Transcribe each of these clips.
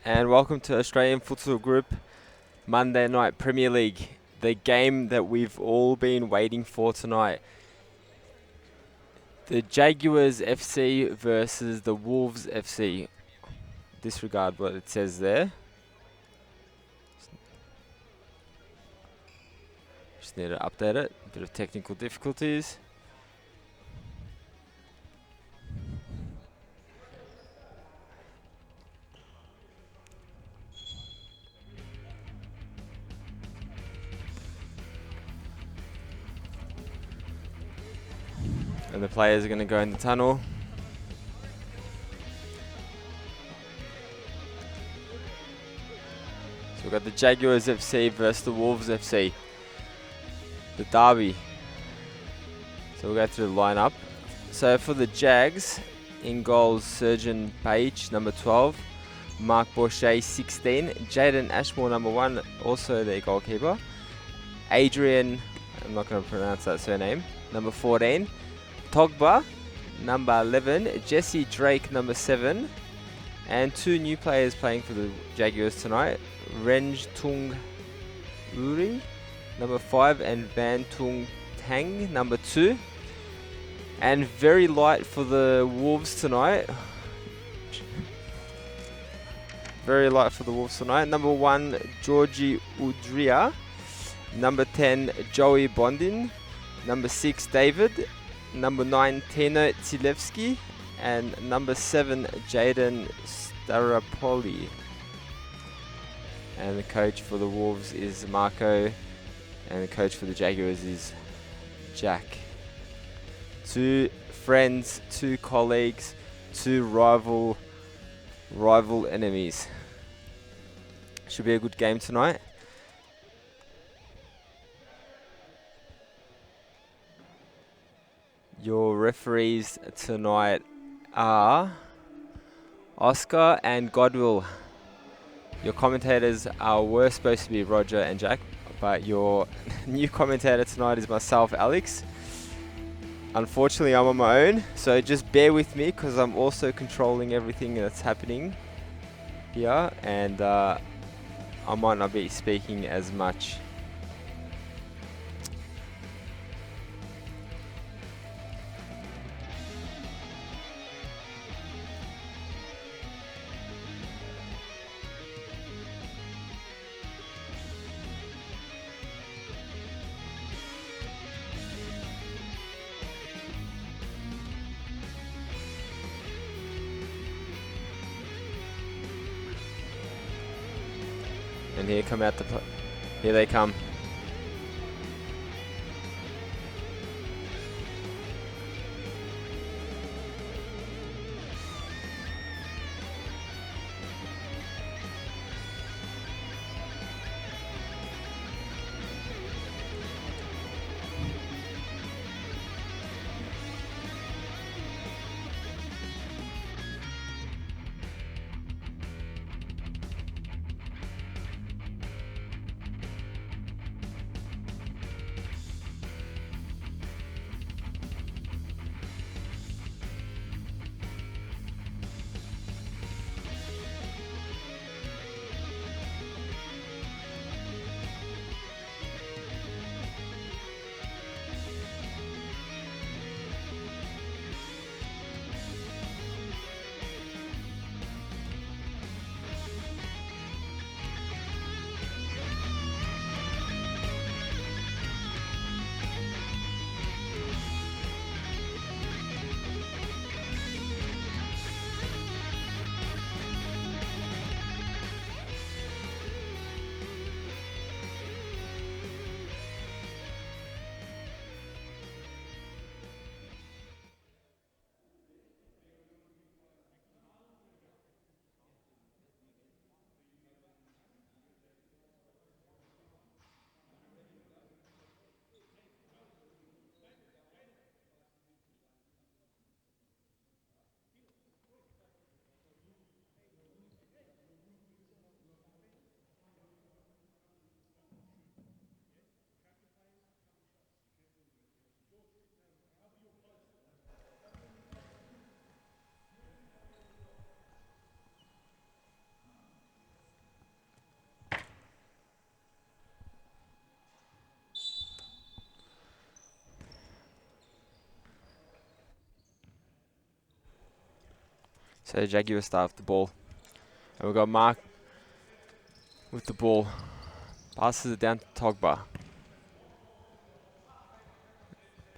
and welcome to Australian Futsal Group Monday Night Premier League, the game that we've all been waiting for tonight. The Jaguars FC versus the Wolves FC. Disregard what it says there. Just need to update it. A bit of technical difficulties. And the players are going to go in the tunnel. So we've got the Jaguars FC versus the Wolves FC. The derby. So we'll go through the lineup. So for the Jags, in goals, Surgeon Page, number 12. Mark Borchet, 16. Jaden Ashmore, number 1, also their goalkeeper. Adrian, I'm not going to pronounce that surname, number 14. Togba, number 11. Jesse Drake, number 7. And 2 new players playing for the Jaguars tonight. Renj Tung Uri, number 5. And Van Tung Tang, number 2. And very light for the Wolves tonight. Very light for the Wolves tonight. Number 1, Georgie Udria. Number 10, Joey Bondin. Number 6, David. Number 9, Tino Tilevsky. And number 7, Jaden Starapoli. And the coach for the Wolves is Marco. And the coach for the Jaguars is Jack. 2 friends, 2 colleagues, 2 rival enemies. Should be a good game tonight. Your referees tonight are Oscar and Godwill. Your commentators were supposed to be Roger and Jack, but your new commentator tonight is myself, Alex. Unfortunately, I'm on my own, so just bear with me because I'm also controlling everything that's happening here, and I might not be speaking as much. And here come out here they come. So Jaguars start with the ball. And we've got Mark with the ball. Passes it down to Togba.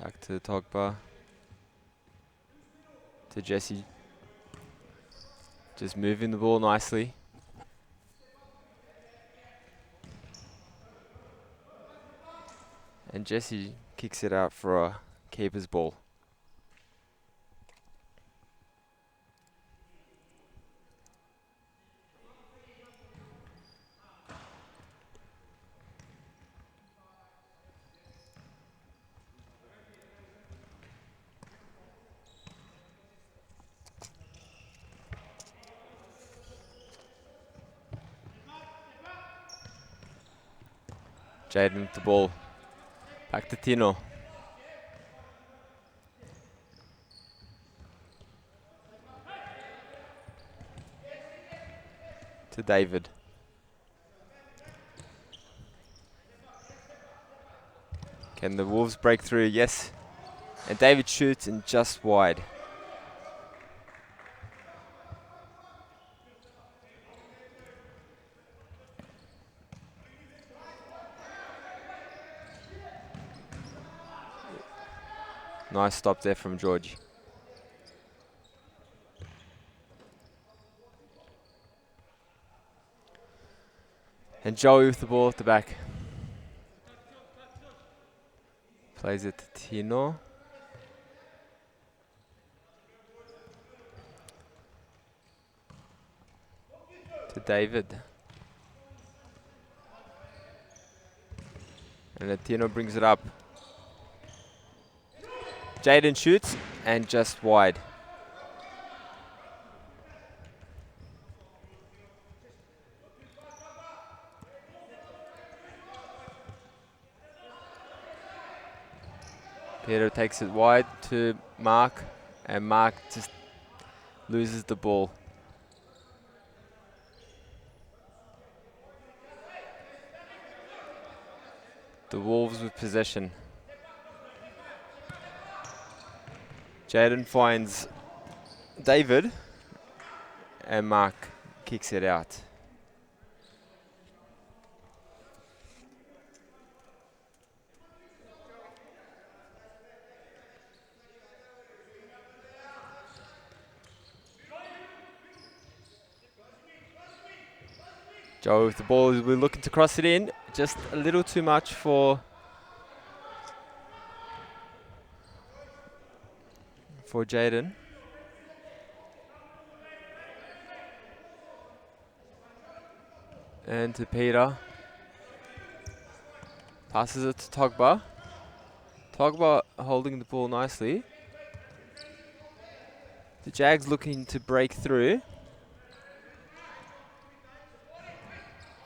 Back to Togba. To Jesse. Just moving the ball nicely. And Jesse kicks it out for a keeper's ball. Jaden with the ball. Back to Tino. To David. Can the Wolves break through? Yes. And David shoots and just wide. Nice stop there from George. And Joey with the ball at the back. Plays it to Tino. To David. And then Tino brings it up. Jaden shoots and just wide. Peter takes it wide to Mark, and Mark just loses the ball. The Wolves with possession. Jaden finds David, and Mark kicks it out. Joe with the ball, we're looking to cross it in. Just a little too much for Jaden. And to Peter. Passes it to Togba. Togba holding the ball nicely. The Jags looking to break through.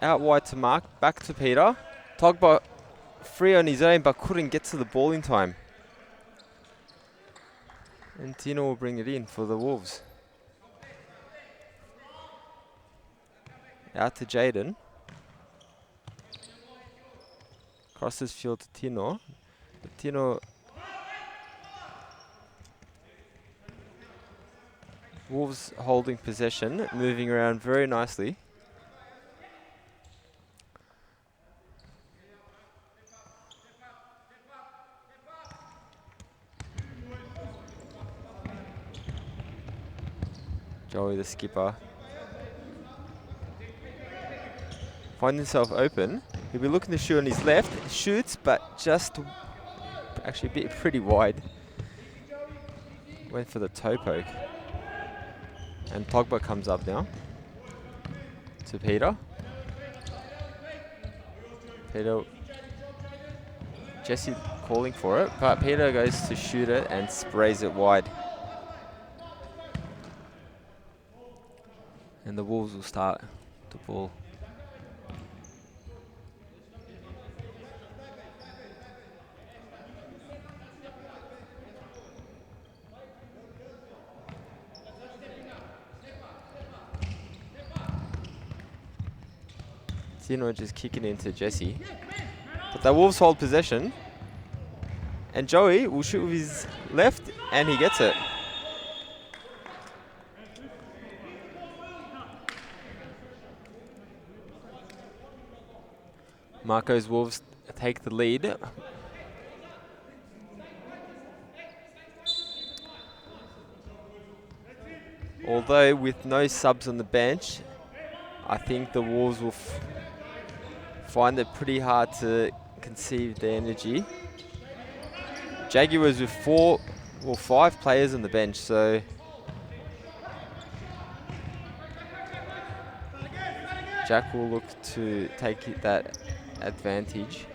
Out wide to Mark, back to Peter. Togba free on his own but couldn't get to the ball in time. And Tino will bring it in for the Wolves. Out to Jaden. Crosses field to Tino. But Tino... Wolves holding possession, moving around very nicely. Joey the skipper. Finds himself open. He'll be looking to shoot on his left. Shoots, but just actually a bit pretty wide. Went for the toe poke. And Togba comes up now. To Peter. Peter. Jesse calling for it, but Peter goes to shoot it and sprays it wide. And the Wolves will start the ball. Tino just kicking into Jesse. But the Wolves hold possession. And Joey will shoot with his left, and he gets it. Marco's Wolves take the lead. Although with no subs on the bench, I think the Wolves will find it pretty hard to conceive their energy. Jaguars with 5 players on the bench, so Jack will look to take that advantage.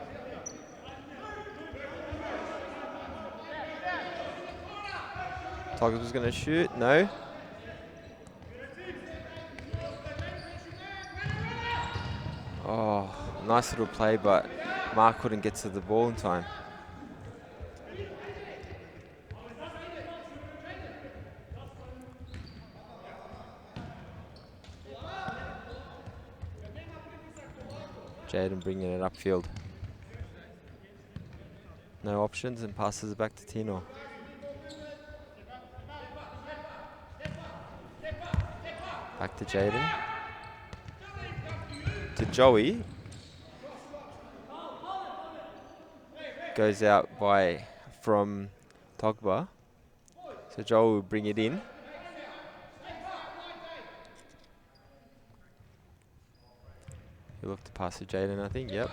Tigers was going to shoot, no. Oh, nice little play, but Mark couldn't get to the ball in time. Jaden bringing it upfield. No options and passes it back to Tino. Back to Jaden. To Joey. Goes out from Togba. So Joel will bring it in. He'll look to pass to Jaden, I think, yep.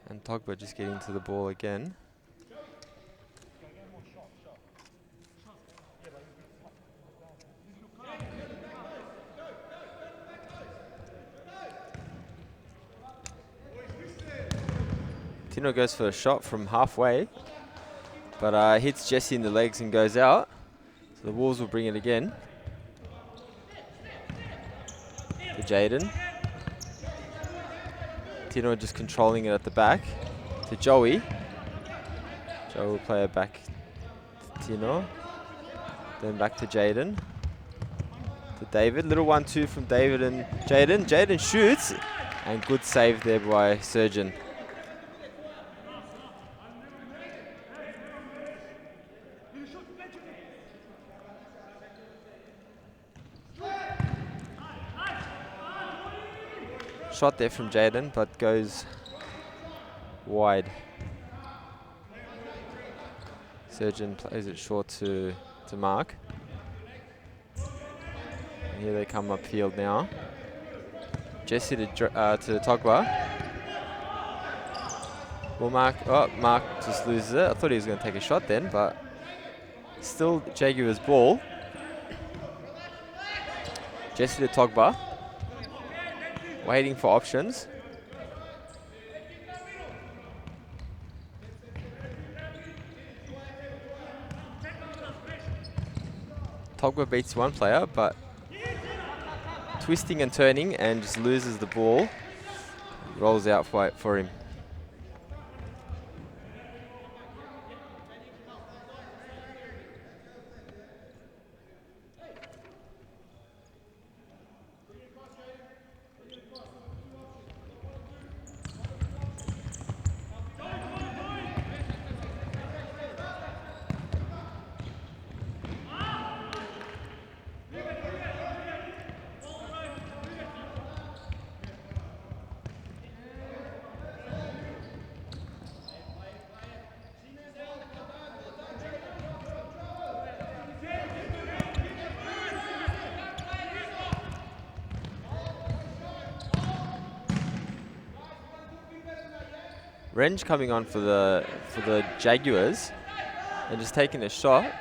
And Togba just getting to the ball again. Tino goes for a shot from halfway, but hits Jesse in the legs and goes out. So the Wolves will bring it again. To Jaden. Tino just controlling it at the back. To Joey. Joey will play it back to Tino. Then back to Jaden. To David. Little 1-2 from David and Jaden. Jaden shoots. And good save there by Surgeon. Shot there from Jaden, but goes wide. Surgeon plays it short to Mark. And here they come upfield now. Jesse to Togba. Well, Mark just loses it. I thought he was going to take a shot then, but still Jaguars ball. Jesse to Togba. Waiting for options. Togba beats one player, but twisting and turning and just loses the ball. Rolls out for him. Renge coming on for the Jaguars and just taking a shot.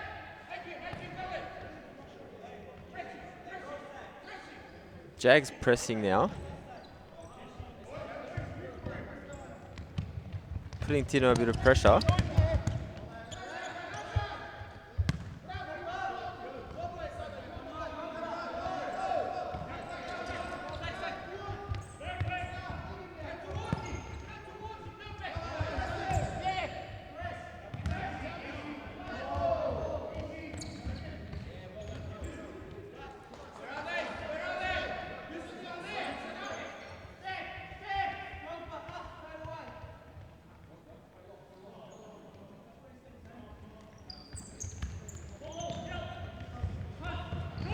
Jags pressing now. Putting Tino a bit of pressure.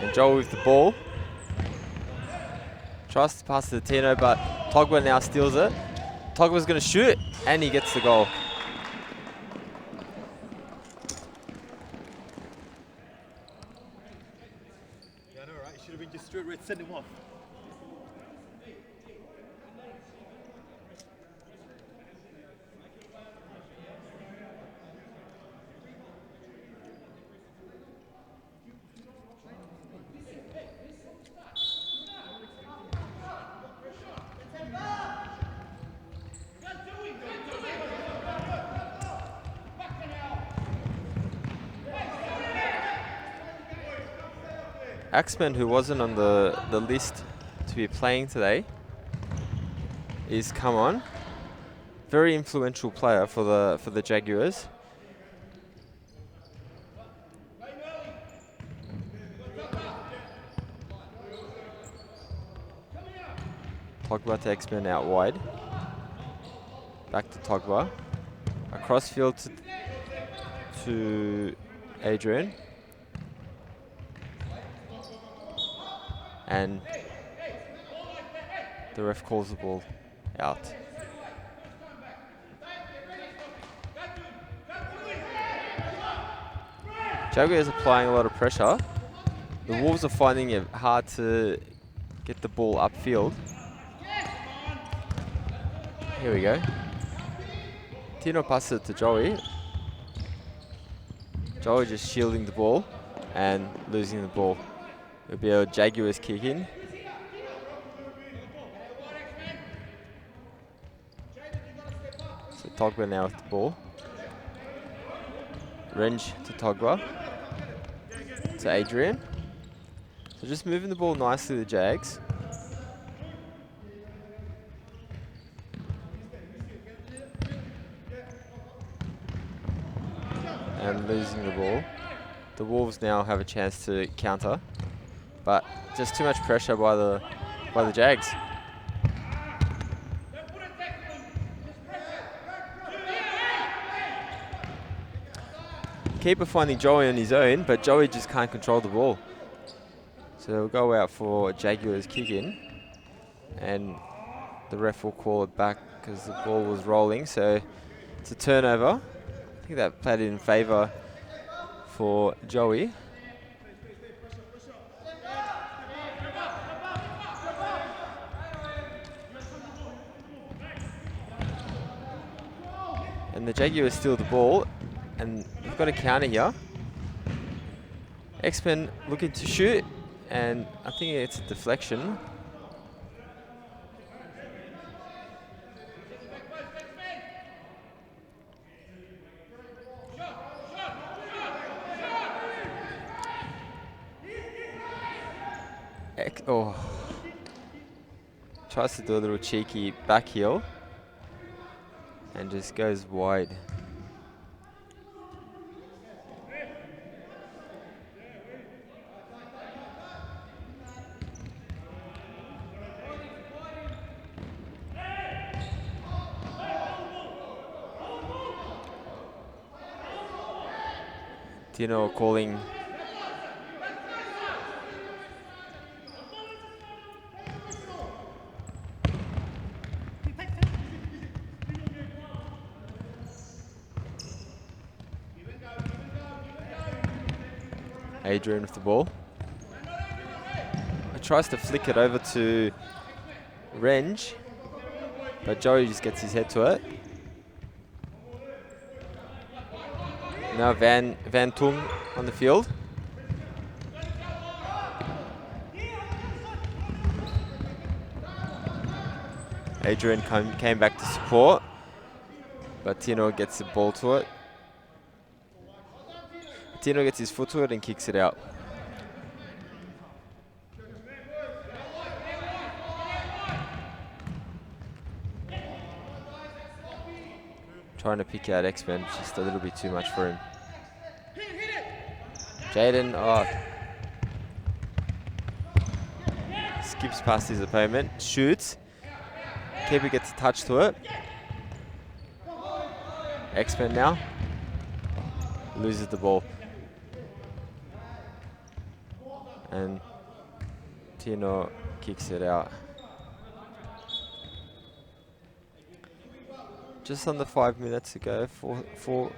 And Joel with the ball. Tries to pass to Tino, but Togba now steals it. Togba's going to shoot, and he gets the goal. Yeah, I know, right? It should have been just straight red, send him off. Axman, who wasn't on the list to be playing today, is come on. Very influential player for the Jaguars. Togba to Axman out wide. Back to Togba. Across field to Adrian. And the ref calls the ball out. Jaguars applying a lot of pressure. The Wolves are finding it hard to get the ball upfield. Here we go. Tino passes it to Joey. Joey just shielding the ball and losing the ball. It'll be a Jaguars kick in. So Togba now with the ball. Renge to Togba. To Adrian. So just moving the ball nicely to the Jags. And losing the ball. The Wolves now have a chance to counter, but just too much pressure by the Jags. Keeper finding Joey on his own, but Joey just can't control the ball. So they'll go out for Jaguars kick in, and the ref will call it back because the ball was rolling. So it's a turnover. I think that played in favour for Joey. And the Jaguars steal the ball, and we've got a counter here. X-Men looking to shoot, and I think it's a deflection. Tries to do a little cheeky back heel and just goes wide. Tino calling Adrian with the ball. He tries to flick it over to Renge, but Joey just gets his head to it. Now Van Tung on the field. Adrian came back to support, but Tino gets the ball to it. Tino gets his foot to it and kicks it out. Trying to pick out X-Men, just a little bit too much for him. Jaden, skips past his opponent, shoots. Keeper gets a touch to it. X-Men now loses the ball. And Tino kicks it out. just under 5 minutes to go. 4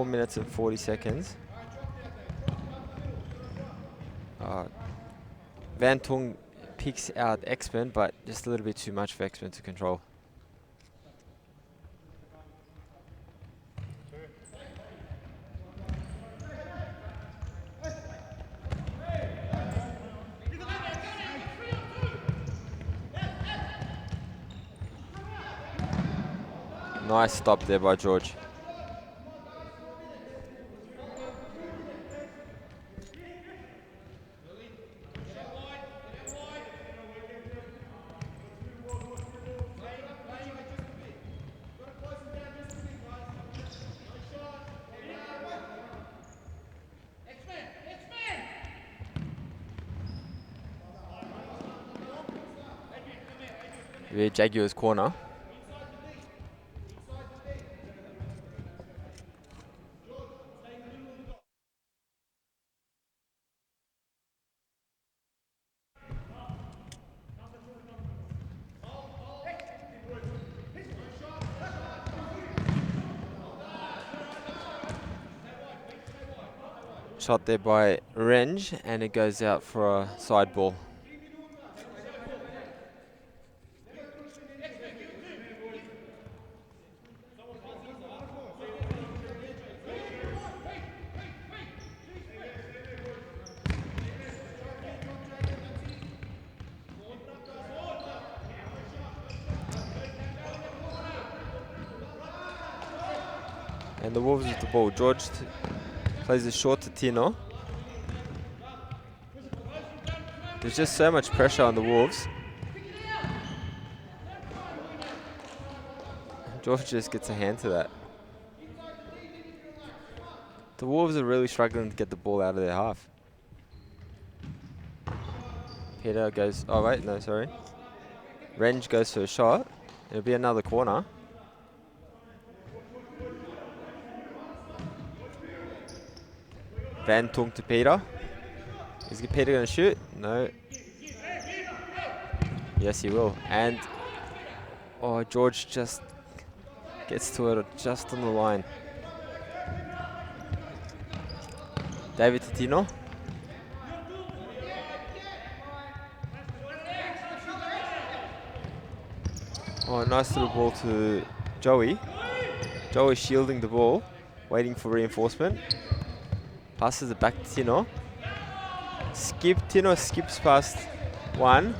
minutes and 40 seconds. Van Tong picks out X-Men, but just a little bit too much for X-Men to control. Nice stop there by George. Jaguars corner. Shot there by Renge, and it goes out for a side ball. And the Wolves with the ball. George plays it short to Tino. There's just so much pressure on the Wolves. George just gets a hand to that. The Wolves are really struggling to get the ball out of their half. Peter goes, oh wait, no, sorry. Renge goes for a shot. It'll be another corner. Van Tung to Peter. Is Peter going to shoot? No. Yes, he will. And George just gets to it just on the line. David Titino. Nice little ball to Joey. Joey shielding the ball, waiting for reinforcement. Passes it back to Tino. Tino skips past one.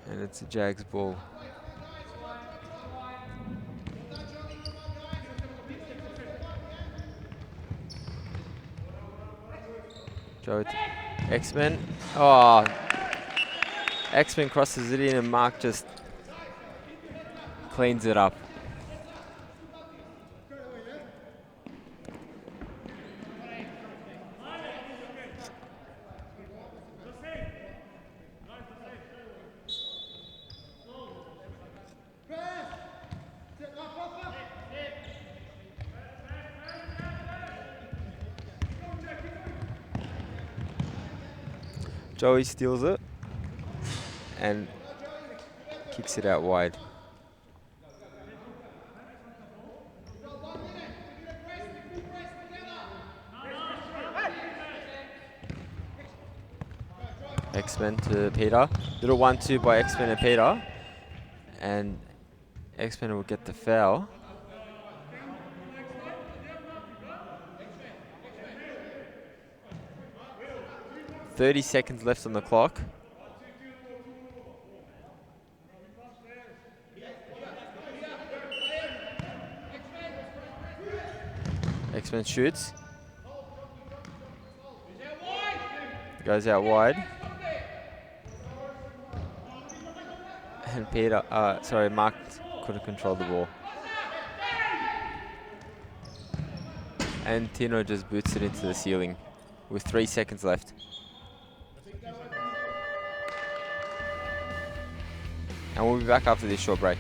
And it's a Jags ball. Joe X-Men. X-Men crosses it in and Mark just cleans it up. Joey steals it and kicks it out wide. X-Men to Peter. Little 1-2 by X-Men and Peter. And X-Men will get the foul. .30 seconds left on the clock. X-Men shoots. Goes out wide. And Peter, Mark couldn't control the ball. And Tino just boots it into the ceiling with 3 seconds left. And we'll be back after this short break.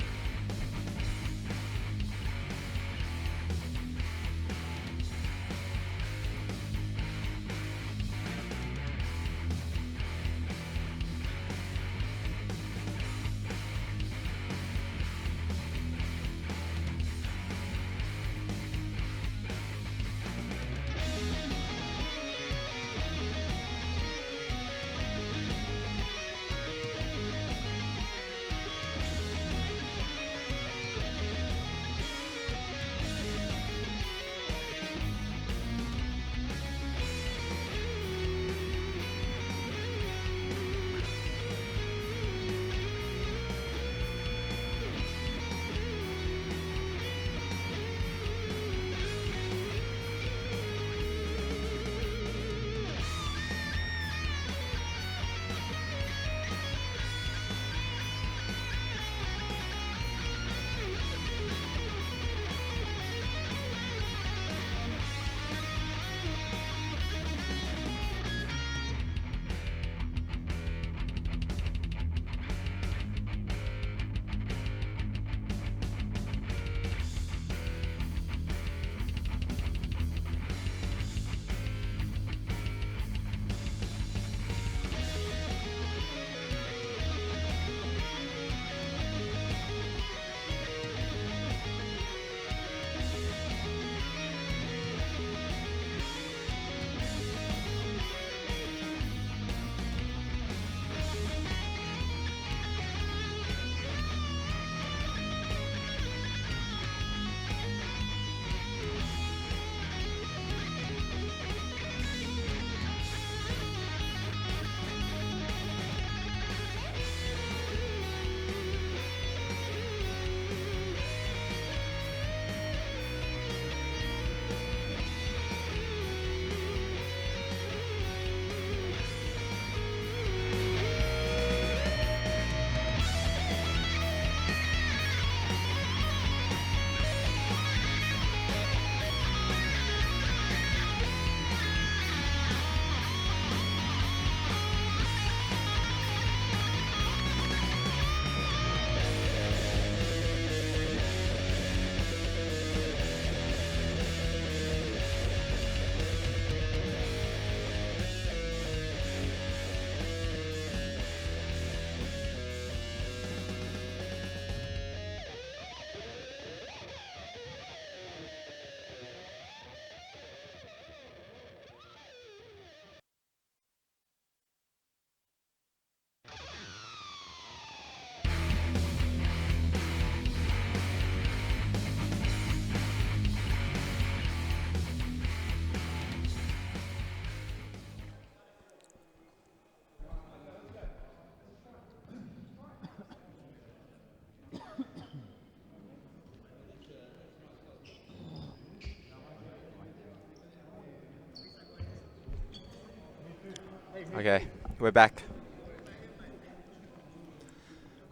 Okay, we're back.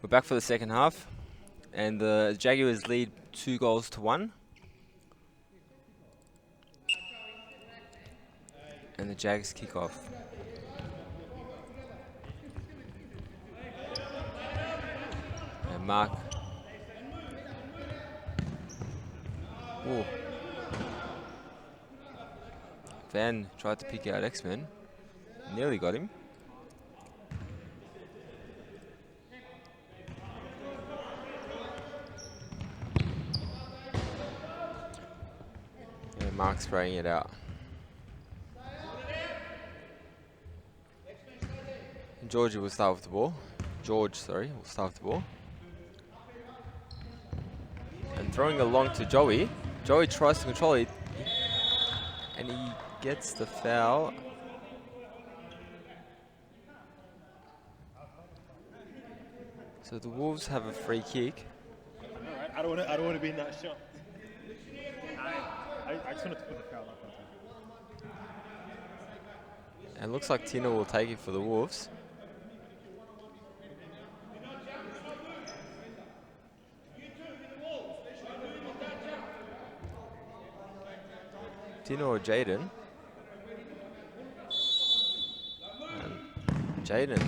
We're back for the second half, and the Jaguars lead 2-1, and the Jags kick off. And Mark. Ooh. Van tried to pick out X-Men. Nearly got him. And Mark spraying it out. And George will start with the ball. Will start with the ball. And throwing along to Joey. Joey tries to control it. And he gets the foul. So the Wolves have a free kick. Alright, I don't want to be in that shot. I just wanted to put the foul up. And looks like Tino will take it for the Wolves. Tino or Jaden. And Jaden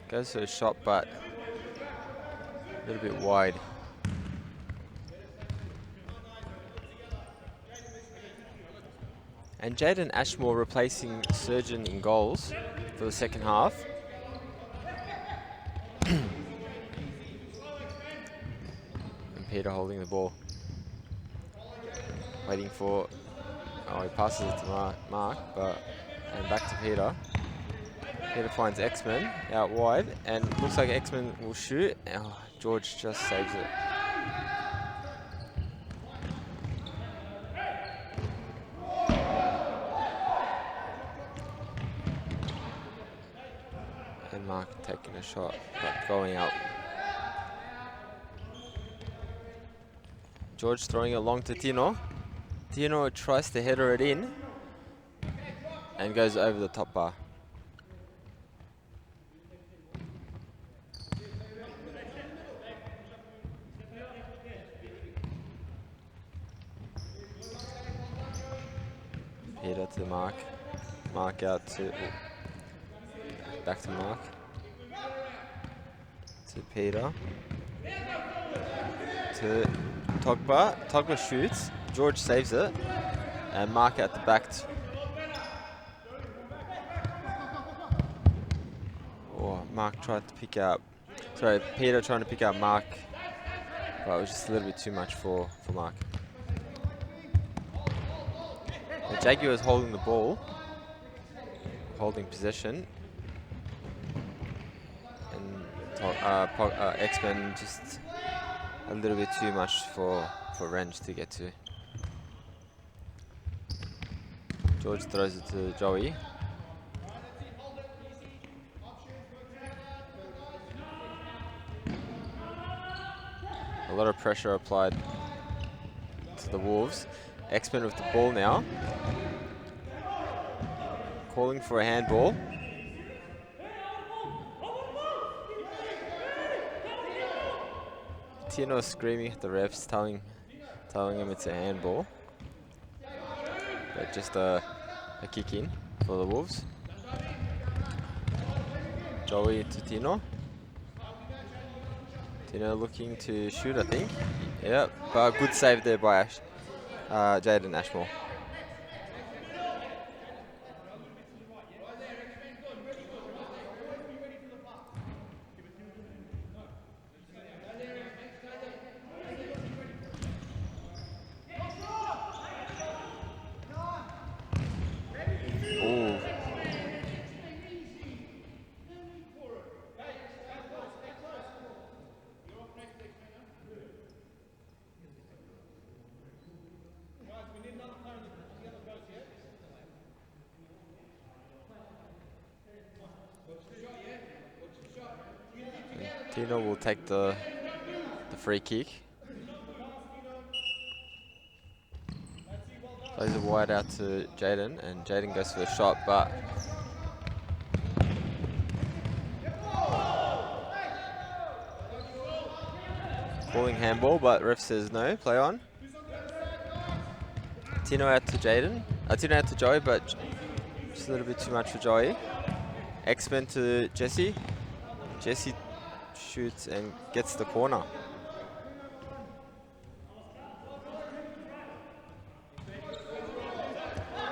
goes for a shot, but a little bit wide. And Jaden Ashmore replacing Surgeon in goals for the second half. And Peter holding the ball. Waiting for... Oh, he passes it to Mark, and back to Peter. Peter finds X-Men out wide, and looks like X-Men will shoot. Oh, George just saves it. And Mark taking a shot, but going out. George throwing it long to Tino. Tino tries to header it in and goes over the top bar. Peter to Mark. Mark out to... Back to Mark. To Peter. To Togba. Togba shoots. George saves it. And Mark at the back. Oh, Mark tried to pick up... Sorry, Peter trying to pick up Mark. But it was just a little bit too much for Mark. The Jaguars holding the ball. Holding possession. And X-Men just a little bit too much for Renge to get to. George throws it to Joey. A lot of pressure applied to the Wolves. X-Men with the ball now. Calling for a handball. Tino screaming at the refs, telling him it's a handball. But just a kick in for the Wolves. Joey to Tino. Tino looking to shoot, I think. Yep, but good save there by Jaden Ashmore. Tino will take the free kick. Plays it wide out to Jaden, and Jaden goes for the shot, but Calling handball, but ref says no. Play on. Tino out to Jaden. Tino out to Joey, but just a little bit too much for Joey. X-Men to Jesse. Jesse shoots and gets the corner.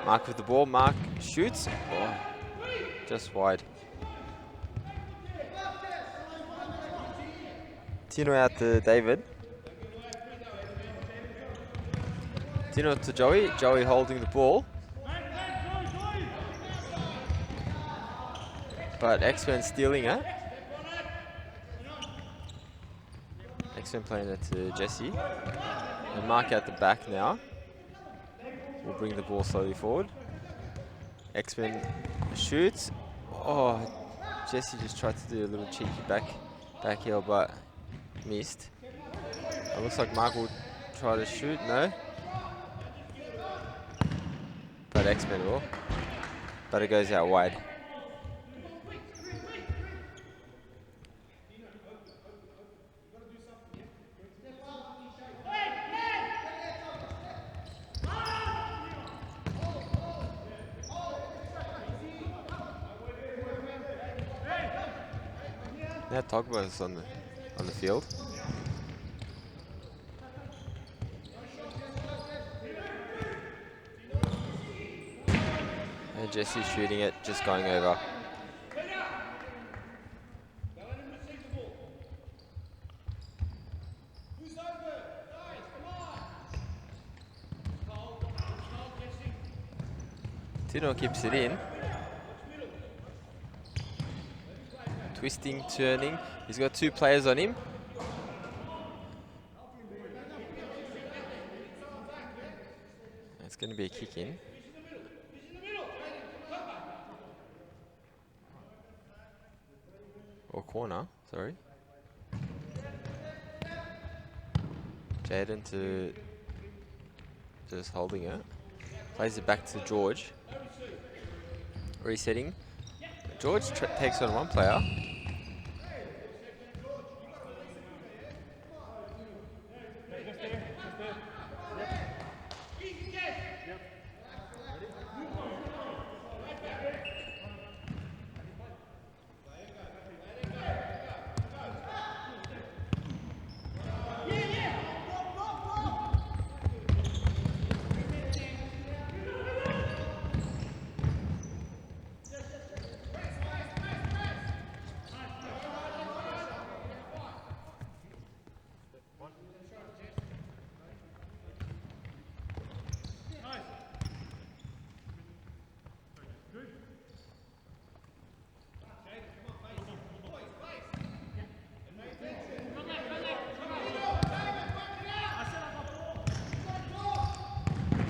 Mark with the ball. Mark shoots. Oh, just wide. Tino out to David. Tino to Joey. Joey holding the ball. But X-Men stealing it. X-Men playing it to Jesse. And Mark out the back now. We'll bring the ball slowly forward. X-Men shoots. Oh, Jesse just tried to do a little cheeky back heel, but missed. It looks like Mark will try to shoot. No. But X-Men will. But it goes out wide. Now Togba is on the field. And Jesse's shooting it, just going over. Tino keeps it in. Twisting, turning. He's got two players on him. It's going to be a kick in. Or corner, sorry. Jaden to just holding it. Plays it back to George. Resetting. George takes on one player.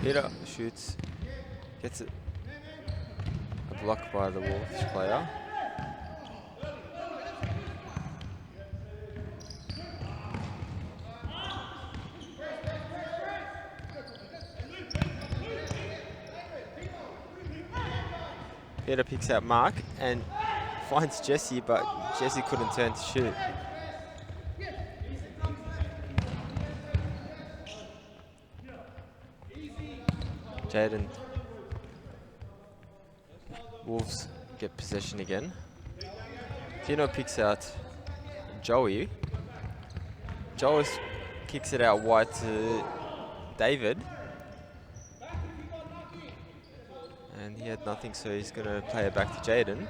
Peter shoots, gets it blocked by the Wolves player. Peter picks out Mark and finds Jesse, but Jesse couldn't turn to shoot. Jaden. Wolves get possession again. Tino picks out Joey. Joey kicks it out wide to David. And he had nothing, so he's going to play it back to Jaden.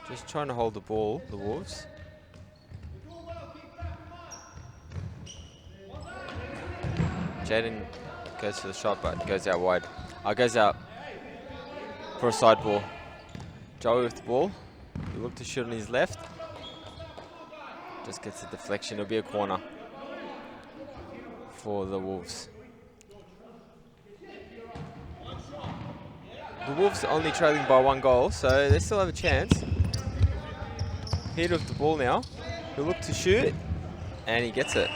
Just trying to hold the ball, the Wolves. Jaden goes for the shot, but goes out wide. Goes out for a side ball. Joey with the ball. He looked to shoot on his left. Just gets a deflection. It'll be a corner for the Wolves. The Wolves are only trailing by 1 goal, so they still have a chance. Peter with the ball now. He'll look to shoot, and he gets it.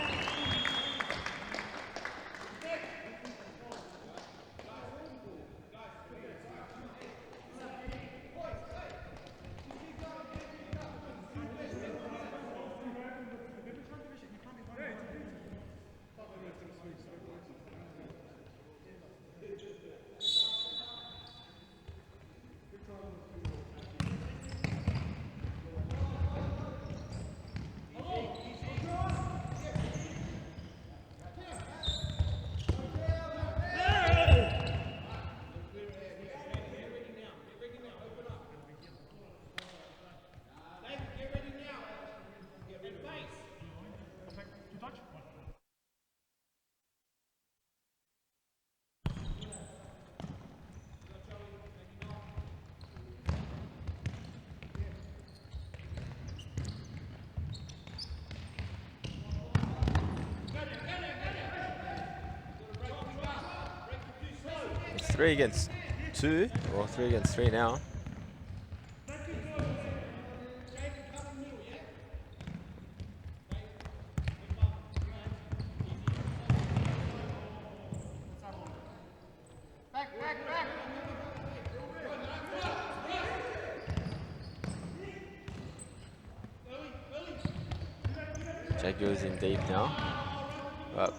3 against 2, or 3 against 3 now. Jaguars in deep now. But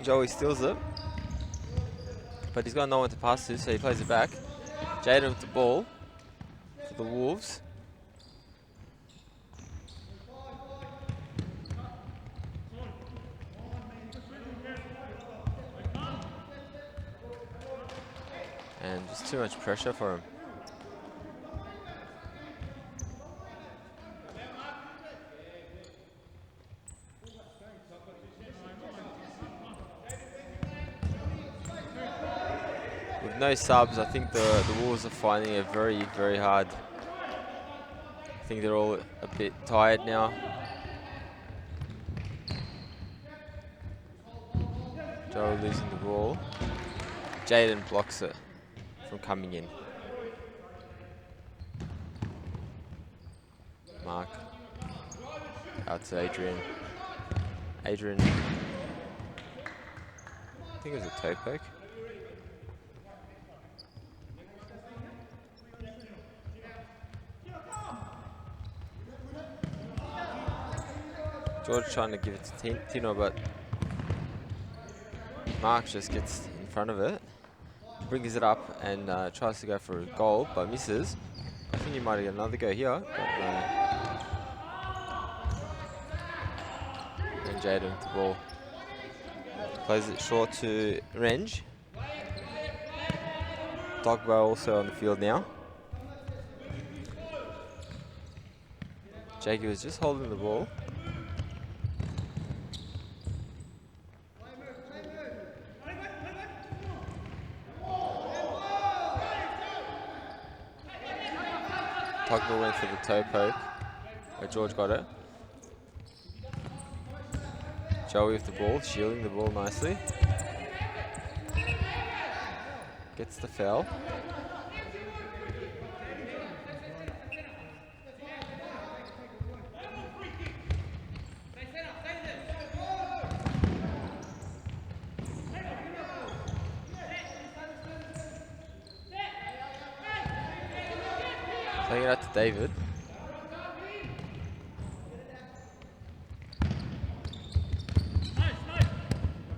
Joey steals it. But he's got no one to pass to, so he plays it back. Jaden with the ball for the Wolves. And just too much pressure for him. With no subs, I think the Wolves are finding it very, very hard. I think they're all a bit tired now. Joe losing the ball. Jaden blocks it from coming in. Mark. Out to Adrian. Adrian. I think it was a toe poke. George trying to give it to Tino, but Mark just gets in front of it, brings it up and tries to go for a goal, but misses. I think he might get another go here, but no. And Jaden with the ball. Plays it short to Renge. Dogbo also on the field now. Jaguars just holding the ball. Tugbo went for the toe poke, but George got it. Joey with the ball, shielding the ball nicely. Gets the foul. Playing it out to David.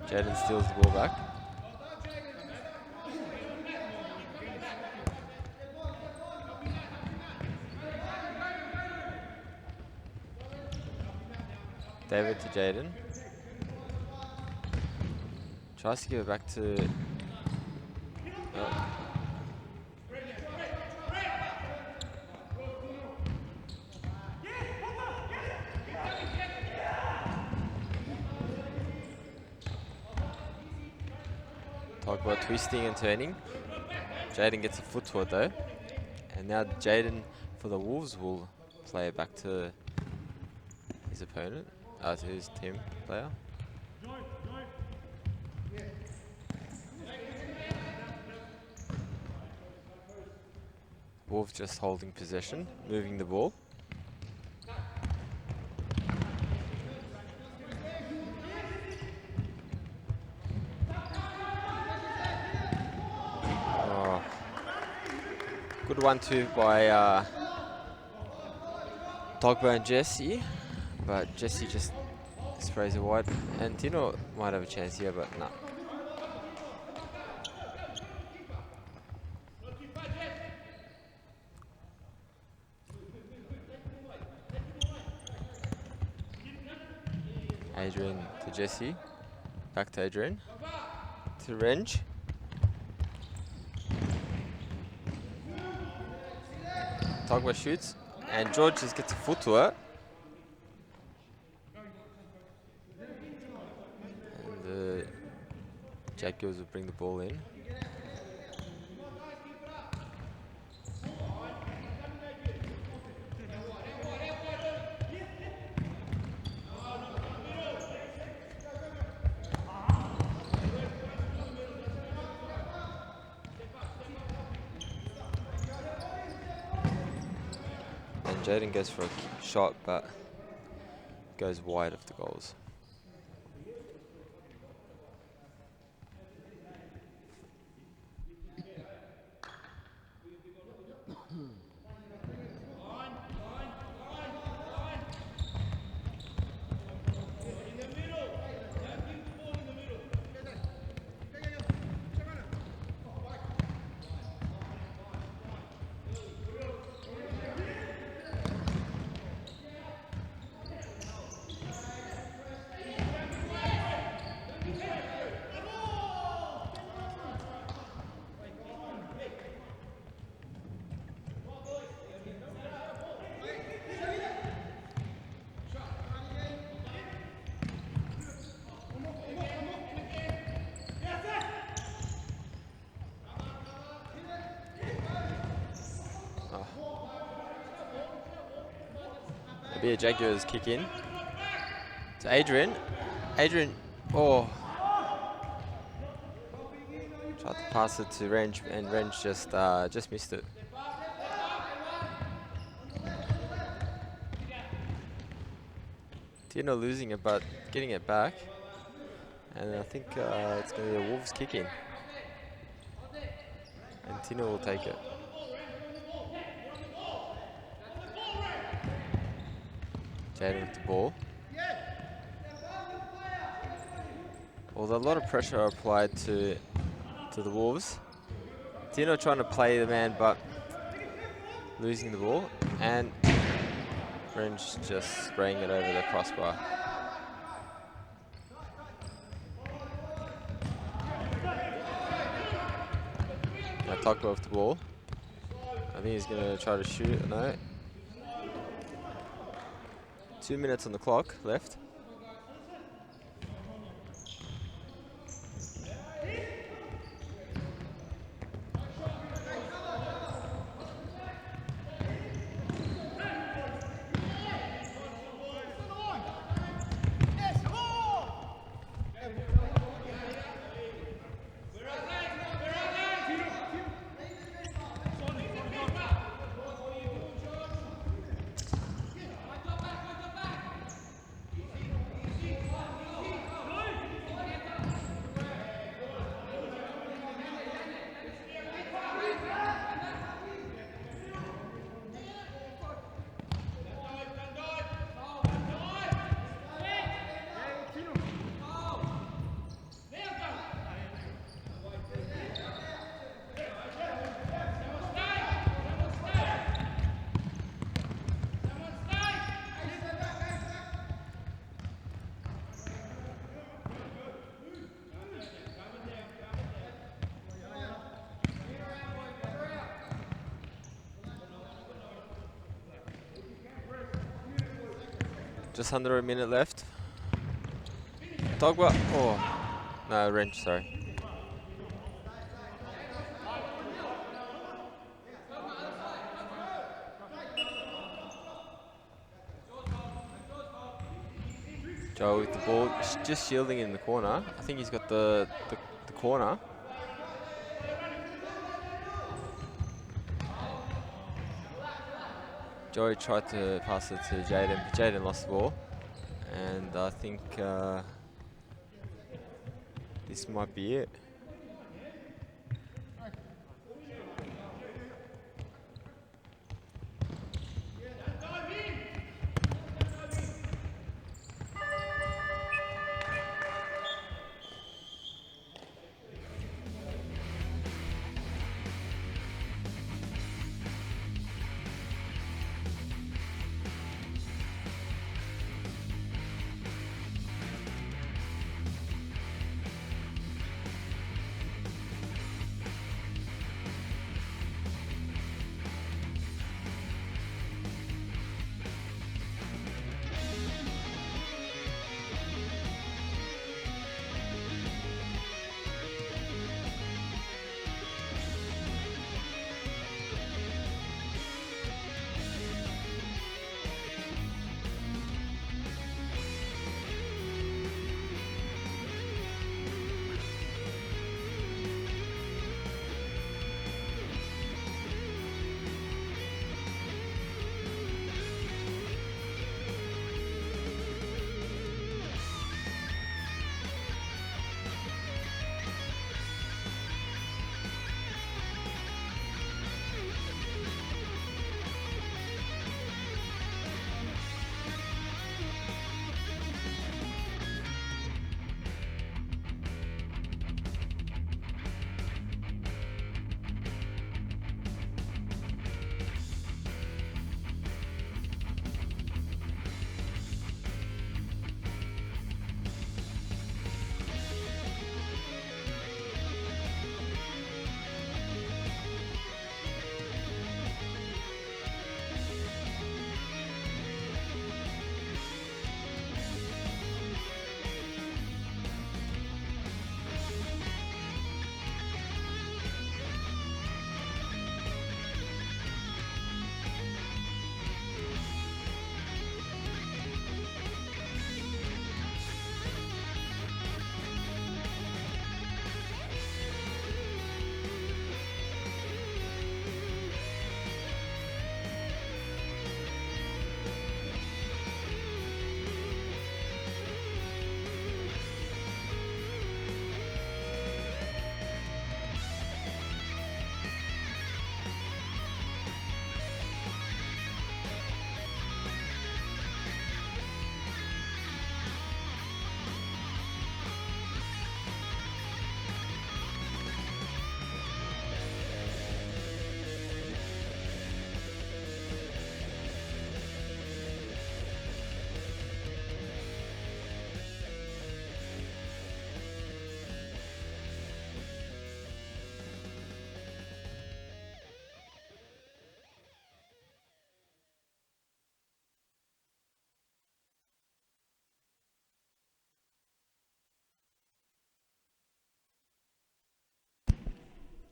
Jaden steals the ball back. David to Jaden. Tries to give it back to... Oh. Talk about twisting and turning. Jaden gets a foot to it though. And now Jaden for the Wolves will play it back to his opponent, to his team player. Wolves just holding possession, moving the ball. Good 1-2 by Dogbo and Jesse, but Jesse just sprays it wide. And Tino might have a chance here, but no. Adrian to Jesse, back to Adrian, to Renge. Togba shoots, and George just gets a foot to it. And the Jaguars will bring the ball in. Jaden goes for a shot, but goes wide of the goals. Be a Jaguars kick in to Adrian. Adrian, oh, tried to pass it to Wrench, and Wrench just missed it. Tino losing it, but getting it back, and I think it's going to be a Wolves kick in, and Tino will take it. Jaden with the ball. Although a lot of pressure applied to the Wolves. Tino trying to play the man, but losing the ball, and Wrench just spraying it over the crossbar. Now Togba with the ball. I think he's going to try to shoot. No. 2 minutes on the clock left. Just under a minute left. Togba. Oh, no, Wrench, sorry. Joe with the ball, just shielding in the corner. I think he's got the corner. Joey tried to pass it to Jaden, but Jaden lost the ball. And I think this might be it.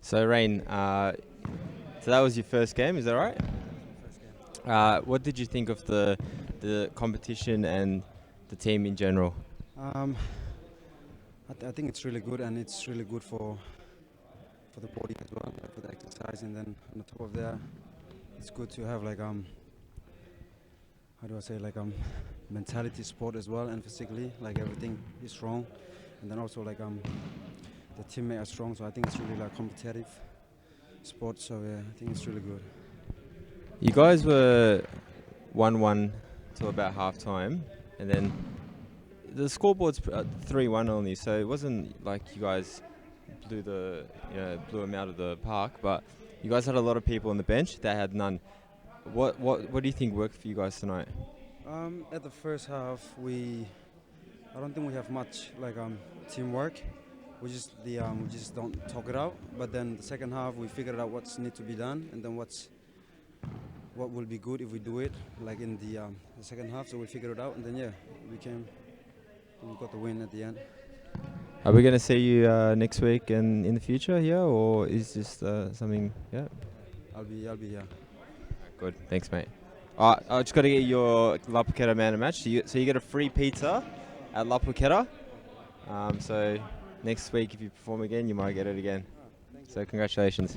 So Rain, so that was your first game, is that right? First game. What did you think of the competition and the team in general? I think it's really good, and it's really good for the body as well, like for the exercise. And then on the top of that, it's good to have like how do I say, like mentality sport as well, and physically, like everything is strong. And then also like the teammates are strong, so I think it's really like competitive sport. So yeah, I think it's really good. You guys were 1-1 till about half time, and then the scoreboard's 3-1 only, so it wasn't like you guys blew them out of the park, but you guys had a lot of people on the bench that had none. What do you think worked for you guys tonight? At the first half, I don't think we have much like teamwork. We just don't talk it out. But then the second half, we figured out what's need to be done, and then what will be good if we do it, like in the second half. So we figured it out, and then yeah, we got the win at the end. Are we going to see you next week and in the future here, or is this something? Yeah. I'll be here. Good. Thanks, mate. I just got to get your La Puqueta man a match. So you get a free pizza at La Puqueta. So next week, if you perform again, you might get it again. So congratulations.